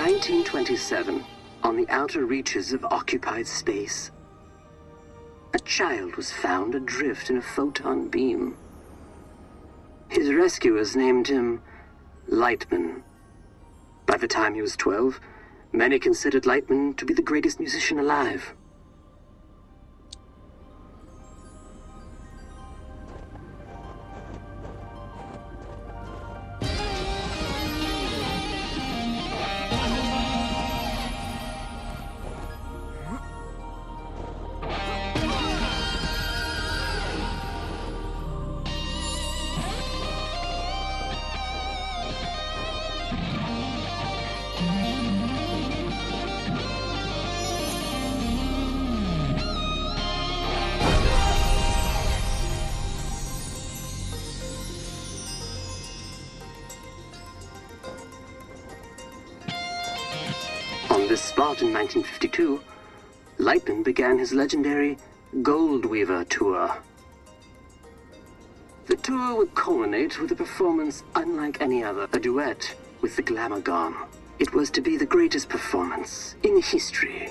1927, on the outer reaches of occupied space, a child was found adrift in a photon beam. His rescuers named him Lightman. By the time he was 12, many considered Lightman to be the greatest musician alive. On this spot in 1952, Lightman began his legendary Gold Weaver tour. The tour would culminate with a performance unlike any other, a duet with the Glamour Gone. It was to be the greatest performance in history.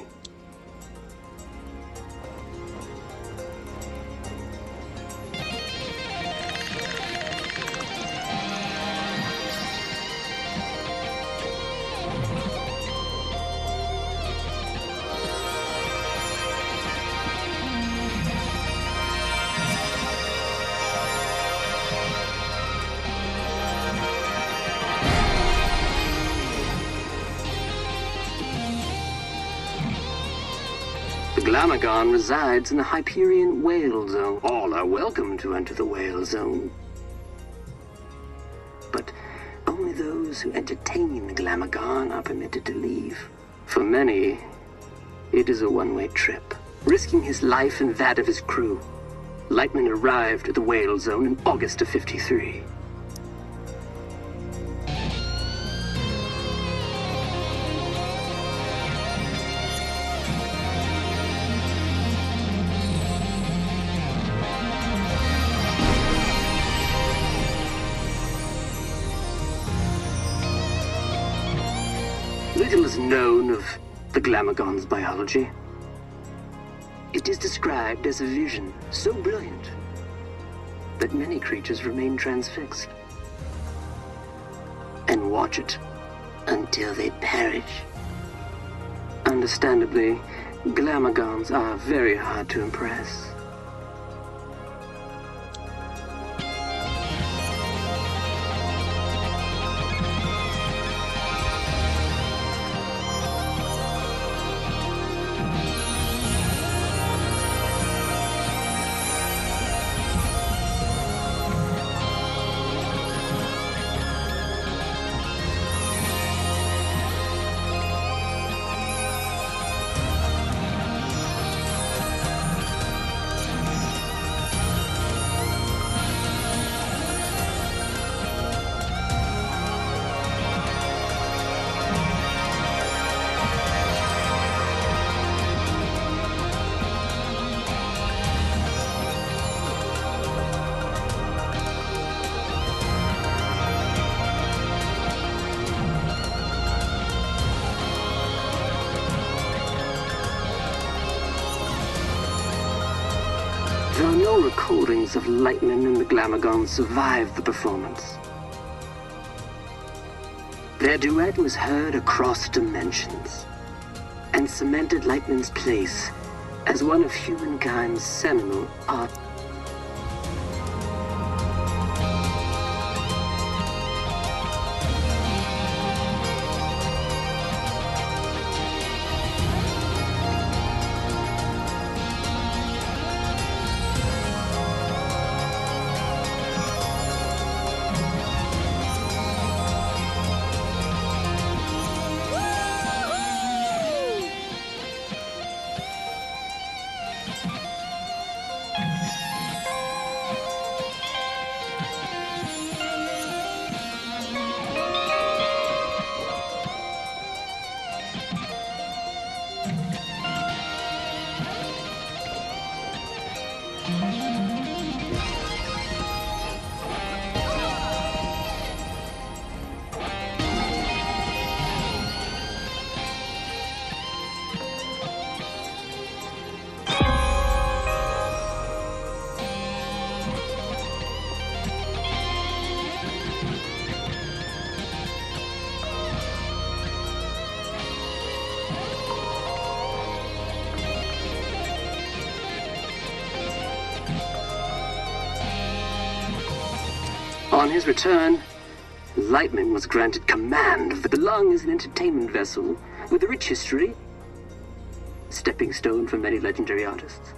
The Glamagon resides in the Hyperion Whale Zone. All are welcome to enter the Whale Zone, but only those who entertain the Glamagon are permitted to leave. For many, it is a one-way trip. Risking his life and that of his crew, Lightman arrived at the Whale Zone in August of '53. Little is known of the Glamagon's biology. It is described as a vision so brilliant that many creatures remain transfixed and watch it until they perish. Understandably, Glamagons are very hard to impress. There are no recordings of Lightman and the Glamagon survive the performance. Their duet was heard across dimensions and cemented Lightman's place as one of humankind's seminal art. Upon his return, Lightman was granted command of the Belong as an entertainment vessel with a rich history, stepping stone for many legendary artists.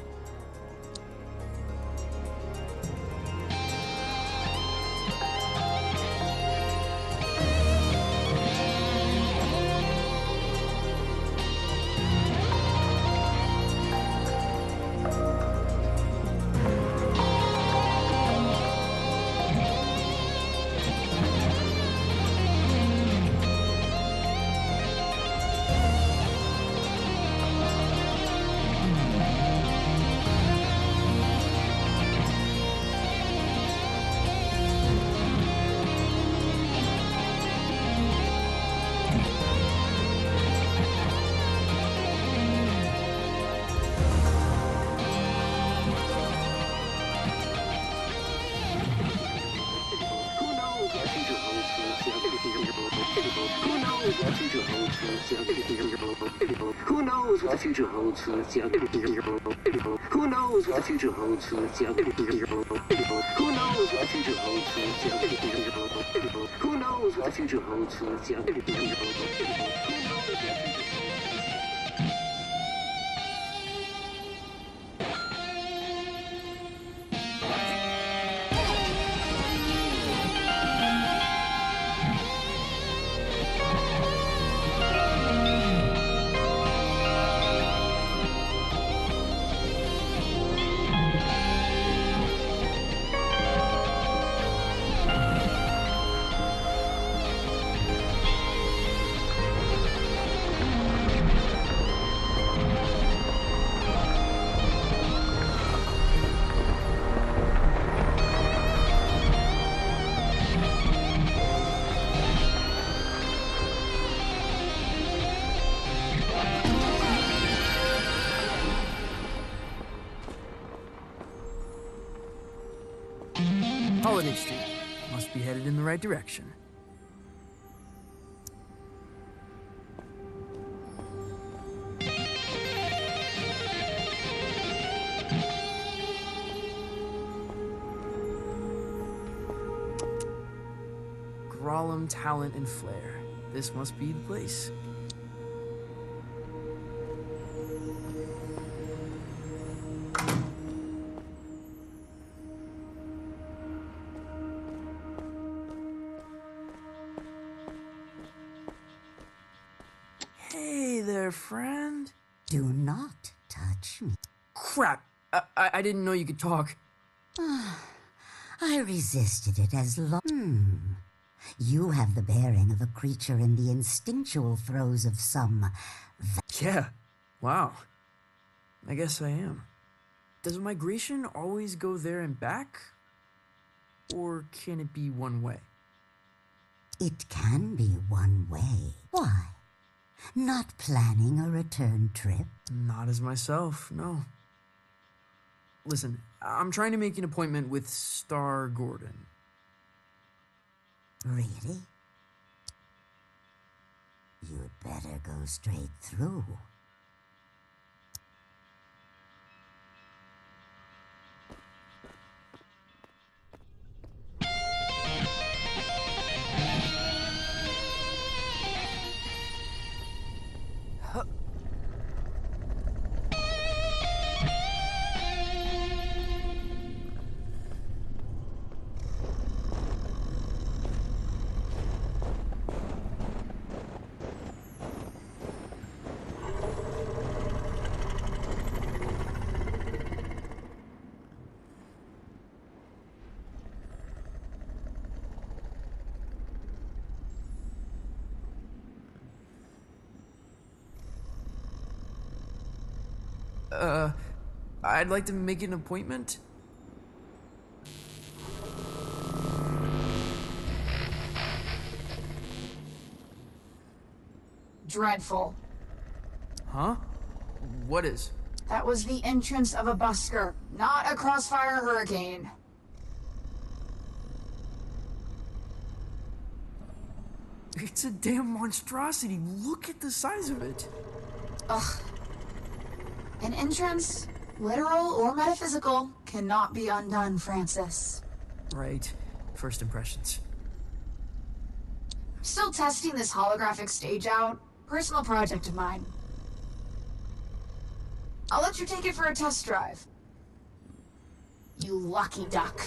Who knows what the future holds for this young people? Who knows what the future holds for this young people? Who knows what the future holds for this young people? Who knows what the future holds for this young people? Holiday Street. Must be headed in the right direction. Grolem, Talent, and Flair. This must be the place. Hey there, friend. Do not touch me. Crap! I didn't know you could talk. I resisted it as long. You have the bearing of a creature in the instinctual throes of some... Yeah. Wow. I guess I am. Does migration always go there and back? Or can it be one way? It can be one way. Why? Not planning a return trip? Not as myself, no. Listen, I'm trying to make an appointment with Star Gordon. Really? You'd better go straight through. I'd like to make an appointment. Dreadful. Huh? What is? That was the entrance of a busker, not a crossfire hurricane. It's a damn monstrosity. Look at the size of it. Ugh. An entrance, literal or metaphysical, cannot be undone, Francis. Right. first impressions. Still testing this holographic stage out. Personal project of mine. I'll let you take it for a test drive. You lucky duck.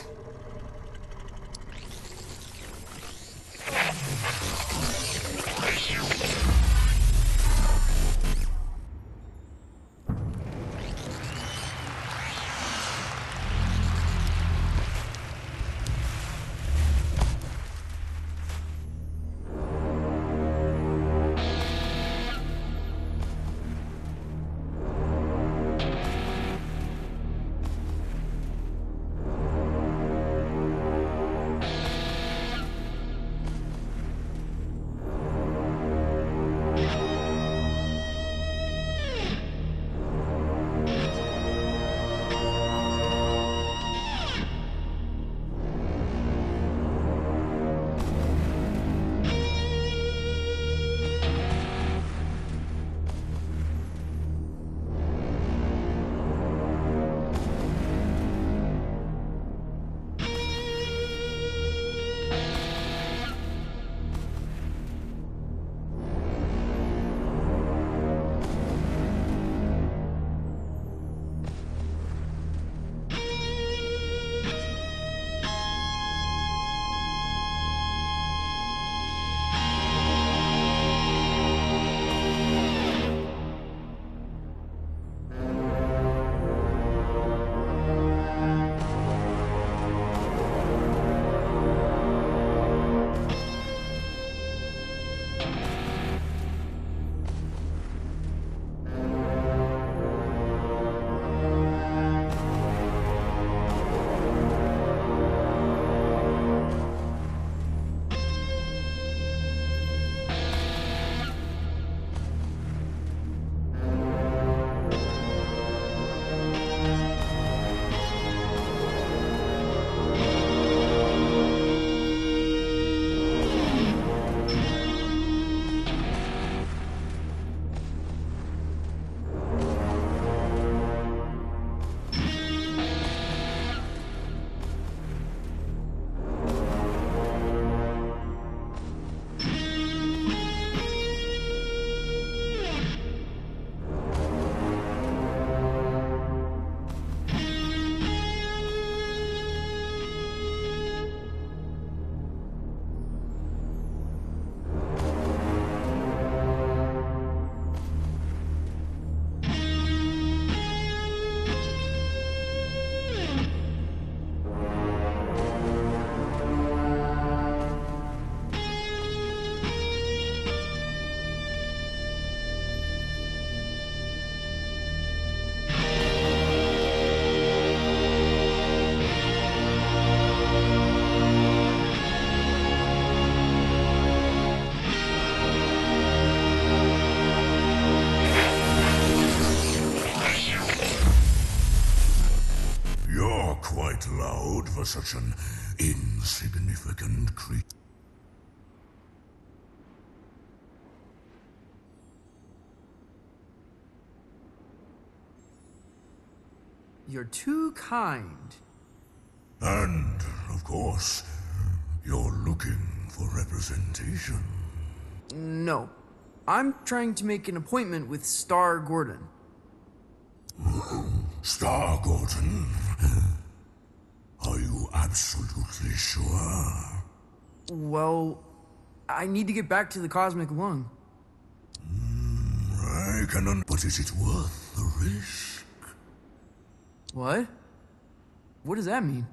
Quite loud for such an insignificant creature. You're too kind. And, of course, you're looking for representation. No. I'm trying to make an appointment with Star Gordon. Star Gordon? Are you absolutely sure? Well, I need to get back to the Cosmic Lung. I can but is it worth the risk? What? What does that mean?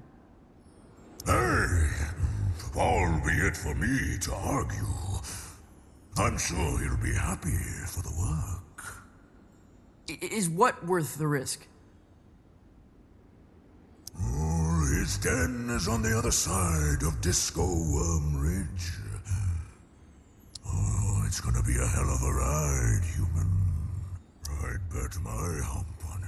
Hey, albeit for me to argue, I'm sure he'll be happy for the work. Is what worth the risk? His den is on the other side of Disco Worm Ridge. Oh, it's gonna be a hell of a ride, human. I'd bet my hump on it.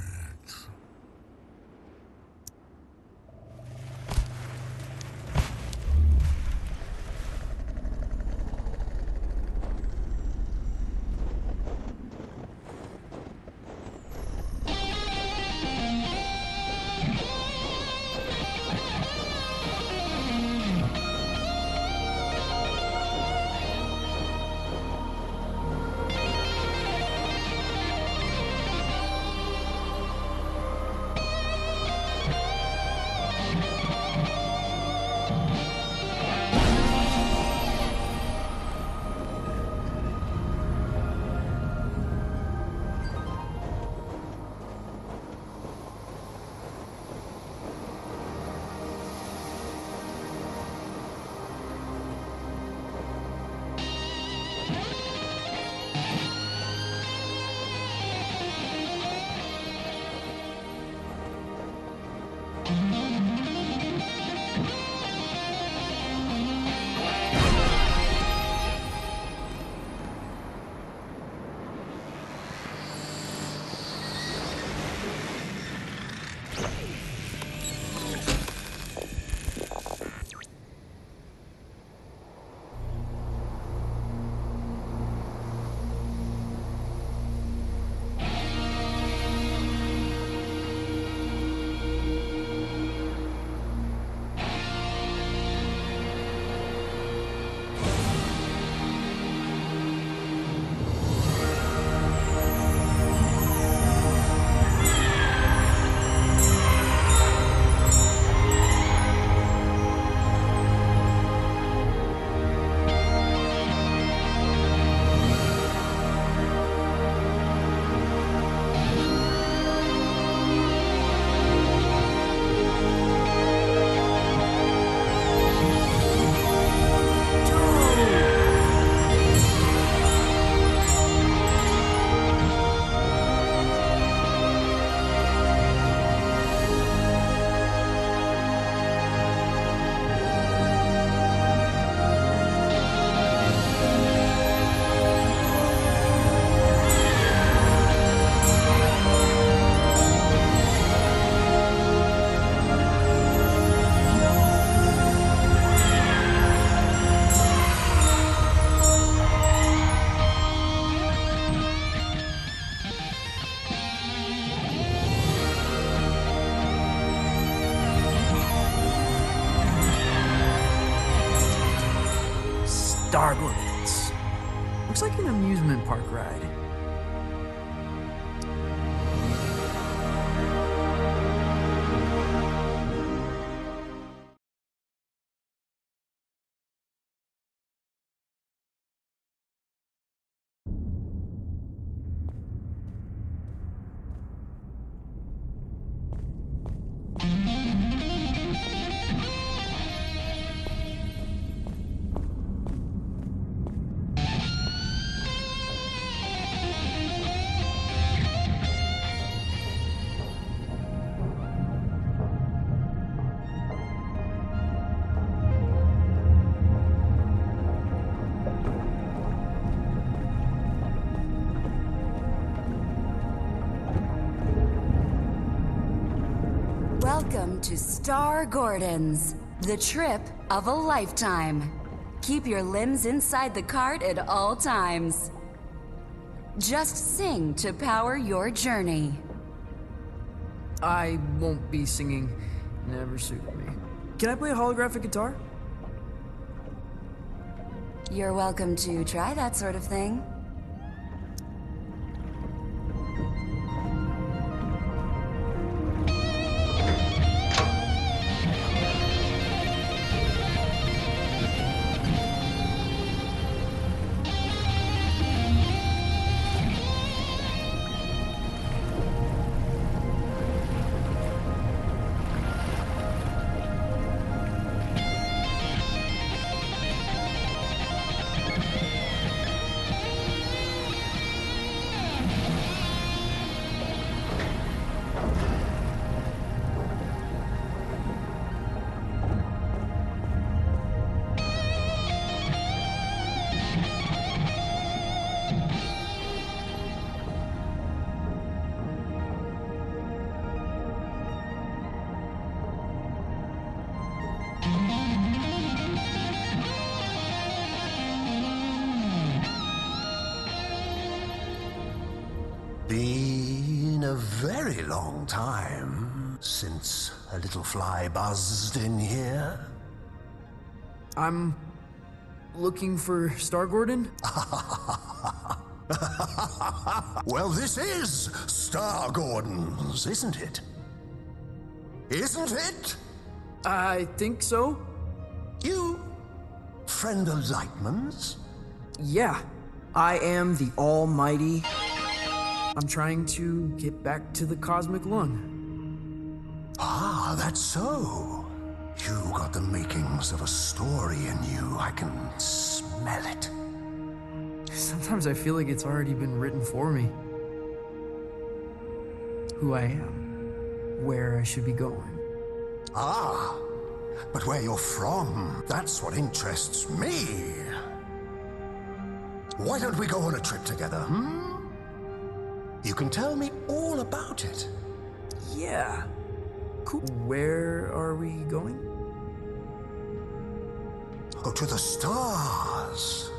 Star Gardens. Looks like an amusement park ride. Welcome to Star Gardens, the trip of a lifetime. Keep your limbs inside the cart at all times. Just sing to power your journey. I won't be singing. Never suited me. Can I play a holographic guitar? You're welcome to try that sort of thing. Been a very long time since a little fly buzzed in here. I'm looking for Star Gordon. Well, this is Star Gordon's, isn't it? Isn't it? I think so. You friend of Lightman's? Yeah, I am the Almighty. I'm trying to get back to the Cosmic Lung. Ah, that's so. You got the makings of a story in you. I can smell it. Sometimes I feel like it's already been written for me. Who I am, where I should be going. Ah, but where you're from, that's what interests me. Why don't we go on a trip together, hmm? You can tell me all about it. Yeah. Cool. Where are we going? Oh, to the stars.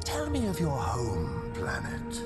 Tell me of your home planet.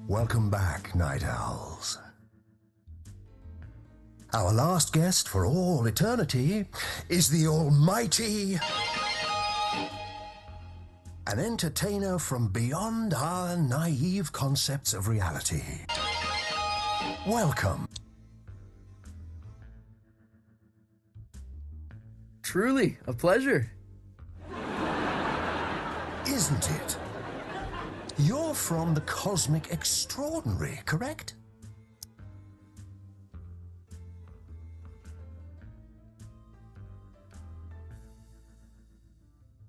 Welcome back, Night Owls. Our last guest for all eternity is the almighty... an entertainer from beyond our naive concepts of reality. Welcome. Truly, a pleasure. Isn't it? You're from the Cosmic Extraordinary, correct?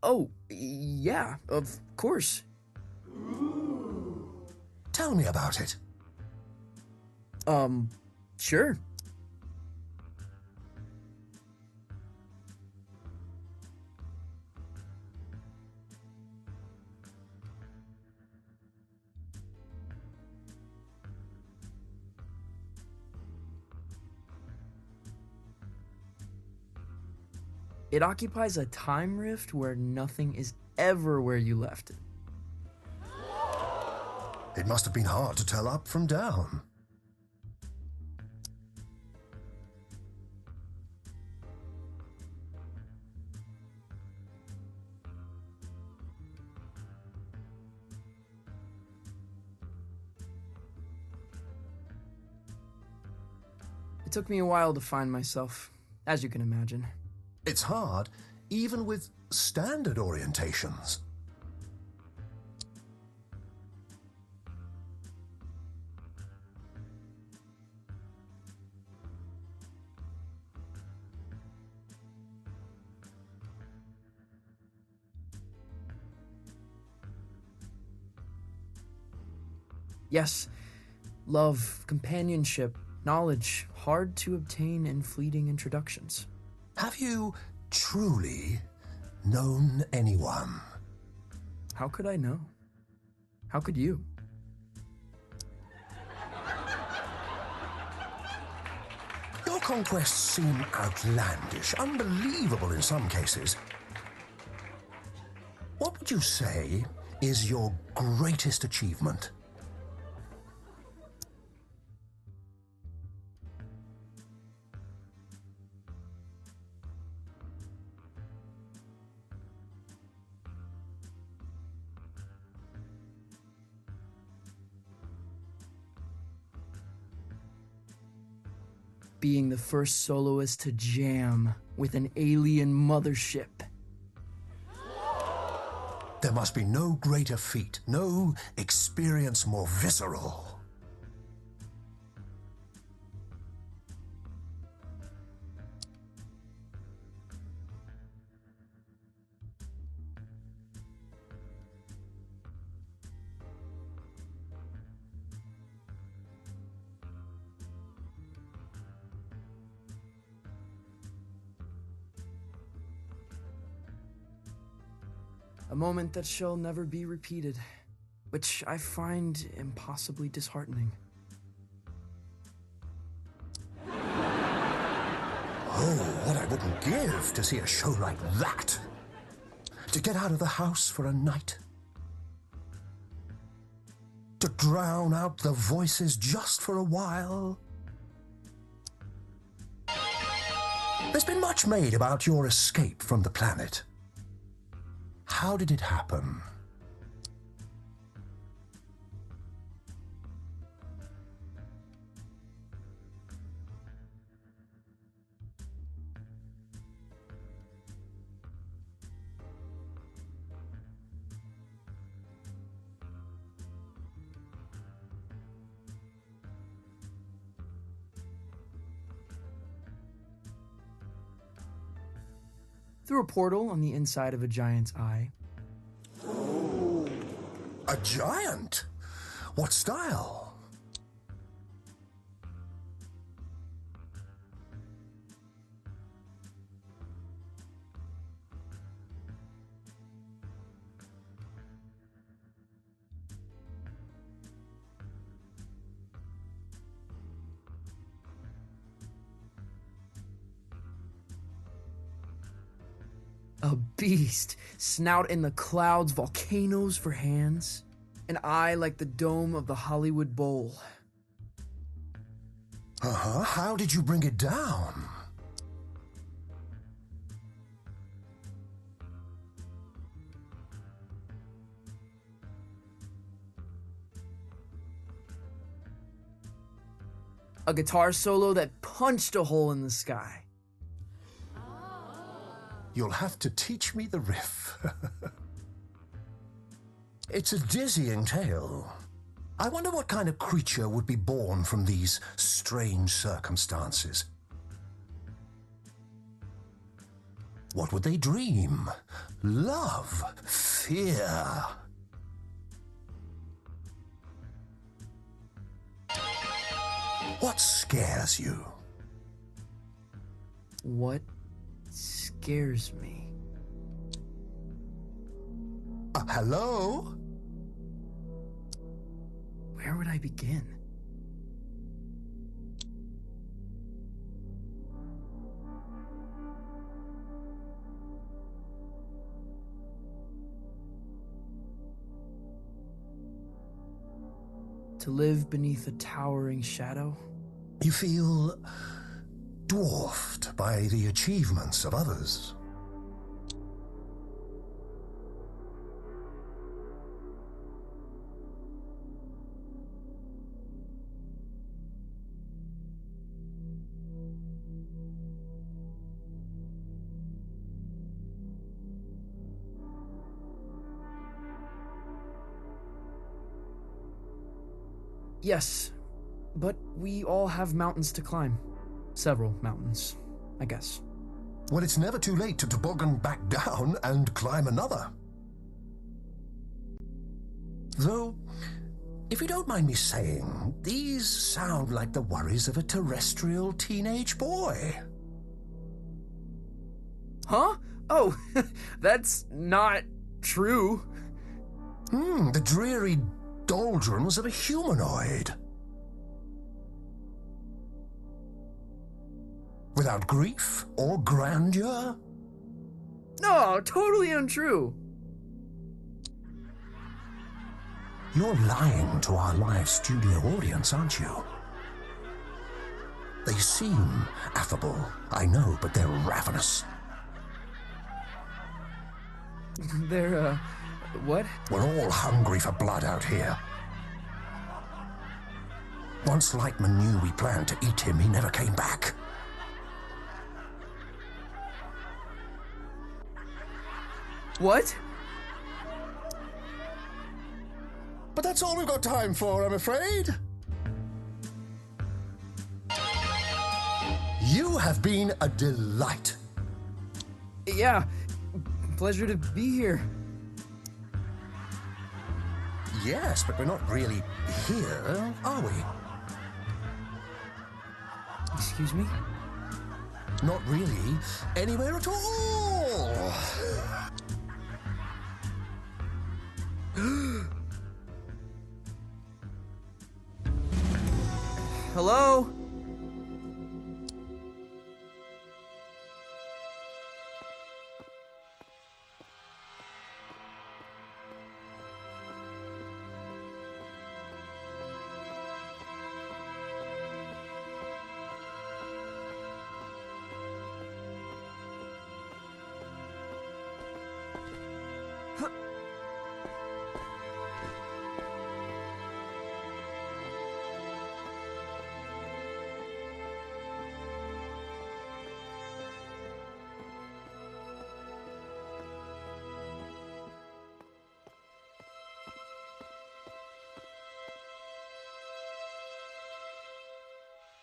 Oh, yeah, of course. Tell me about it. Sure. It occupies a time rift where nothing is ever where you left it. It must have been hard to tell up from down. It took me a while to find myself, as you can imagine. It's hard, even with standard orientations. Yes, love, companionship, knowledge, hard to obtain in fleeting introductions. Have you truly known anyone? How could I know? How could you? Your conquests seem outlandish, unbelievable in some cases. What would you say is your greatest achievement? Being the first soloist to jam with an alien mothership. There must be no greater feat, no experience more visceral. A moment that shall never be repeated, which I find impossibly disheartening. Oh, what I wouldn't give to see a show like that. To get out of the house for a night. To drown out the voices just for a while. There's been much made about your escape from the planet. How did it happen? Through a portal on the inside of a giant's eye. A giant? What style? A beast, snout in the clouds, volcanoes for hands, An eye like the dome of the Hollywood Bowl. Uh-huh. How did you bring it down? A guitar solo that punched a hole in the sky. You'll have to teach me the riff. It's a dizzying tale. I wonder what kind of creature would be born from these strange circumstances. What would they dream? Love? Fear? What scares you? What scares me? Hello? Where would I begin? To live beneath a towering shadow? You feel dwarfed by the achievements of others. Yes, but we all have mountains to climb. Several mountains, I guess. Well, it's never too late to toboggan back down and climb another. Though, if you don't mind me saying, these sound like the worries of a terrestrial teenage boy. Huh? Oh, that's not true. The dreary doldrums of a humanoid. Without grief or grandeur? No, totally untrue. You're lying to our live studio audience, aren't you? They seem affable, I know, but they're ravenous. They're, what? We're all hungry for blood out here. Once Lightman knew we planned to eat him, he never came back. What? But that's all we've got time for, I'm afraid. You have been a delight. Yeah, pleasure to be here. Yes, but we're not really here, are we? Excuse me? Not really anywhere at all. Hello?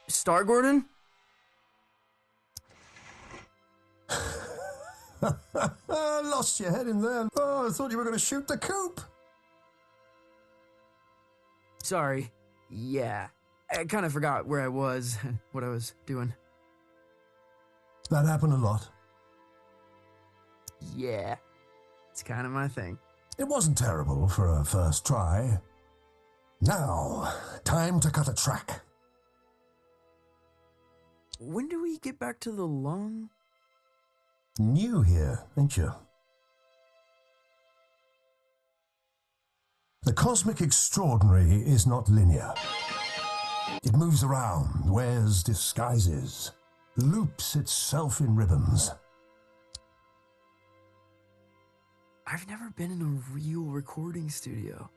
Star Gordon? Lost your head in there. Oh, I thought you were going to shoot the coop. Sorry. Yeah. I kind of forgot where I was, what I was doing. That happened a lot. Yeah. It's kind of my thing. It wasn't terrible for a first try. Now, time to cut a track. When do we get back to the lung? New here, ain't you? The cosmic extraordinary is not linear. It moves around, wears disguises, loops itself in ribbons. I've never been in a real recording studio.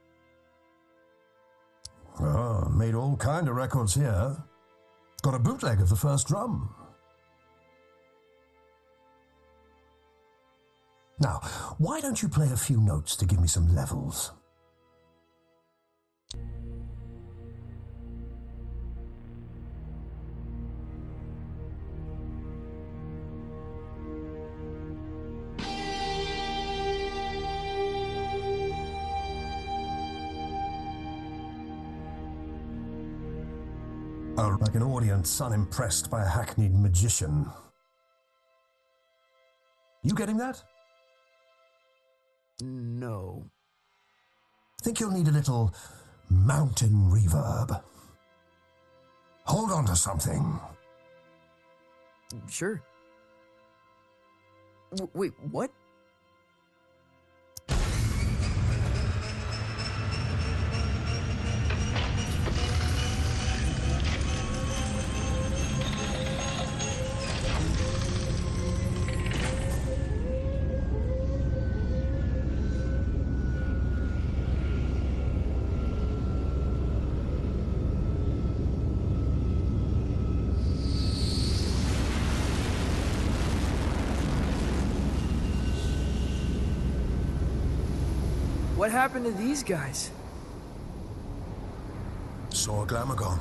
Oh, made all kind of records here. Got a bootleg of the first drum. Now, why don't you play a few notes to give me some levels? Like an audience unimpressed by a hackneyed magician. You getting that? No. Think you'll need a little mountain reverb. Hold on to something. Sure. Wait, what? What happened to these guys? Saw a Glamogon.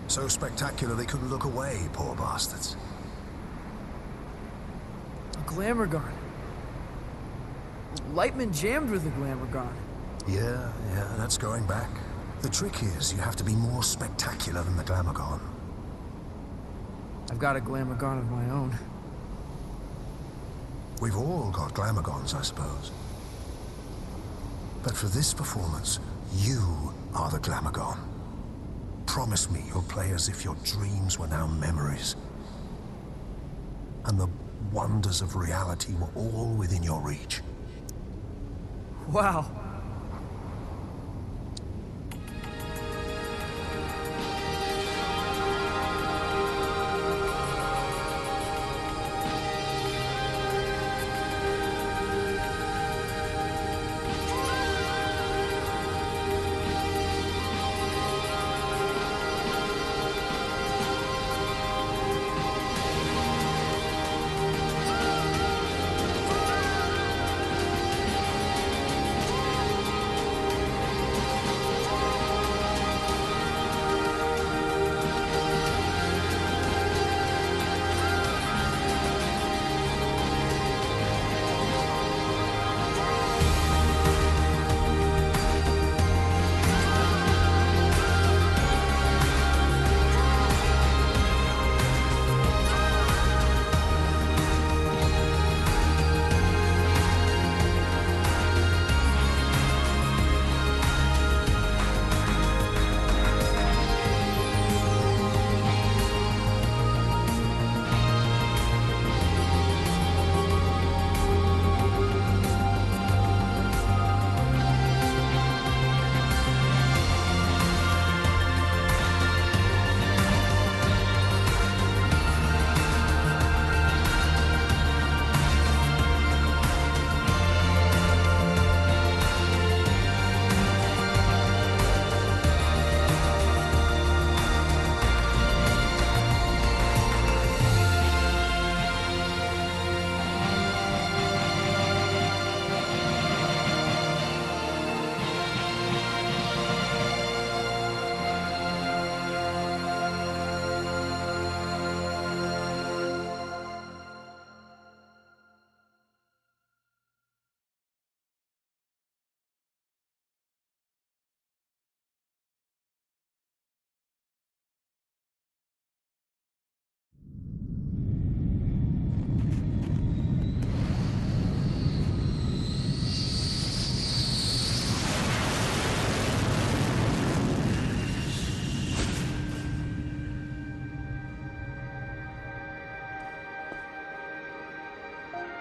So spectacular they couldn't look away, poor bastards. A Glamogon. Lightman jammed with a Glamogon. Yeah, that's going back. The trick is you have to be more spectacular than the Glamogon. I've got a Glamogon of my own. We've all got Glamagons, I suppose. But for this performance, you are the Glamagon. Promise me you'll play as if your dreams were now memories. And the wonders of reality were all within your reach. Wow.